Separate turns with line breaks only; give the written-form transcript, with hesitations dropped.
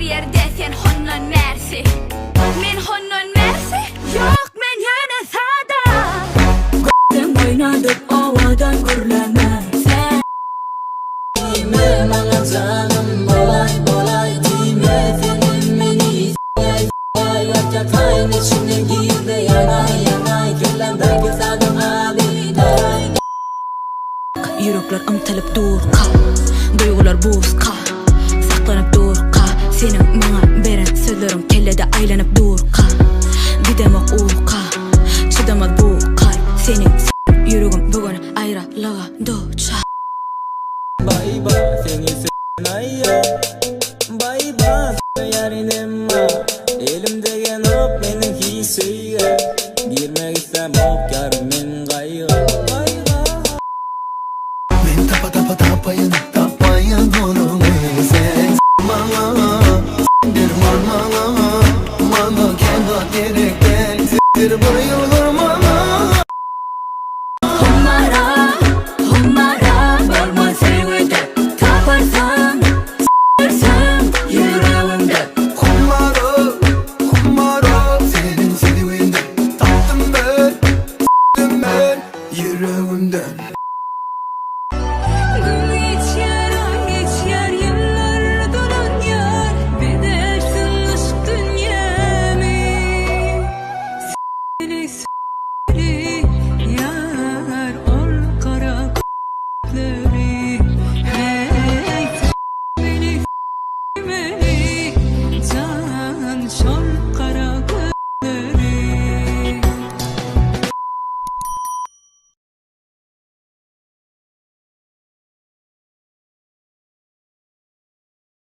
her yerde sen honnon mersi. Men honnon mersi. Yok men yana sada. Gönlüm oynadık ovadan gürleme. Sen
Dime bana canım bolay bolay. Dime senin beni s**ay. Yapacak hain içine gir de yanay yanay. Güllemden güzeldim abi daray.
Yürekler ımtılıp dur kal. Duygular buz kal. Saklanıp dur kal. Senin bana veren sözlerin kellede aylanıp dur kal. Gidemek u kal. Çıdamaz bu kalp. Senin yüreğim bugün ayrılığa duçar.
Bay bay seni s***n ayya. Bay bay yarinim ha. Elimde yanıp beni hiç söyle. Girmek istem ok yarımın kayga.
Ben tapayın onu sen bana derman bana kendi direkten siktir buraya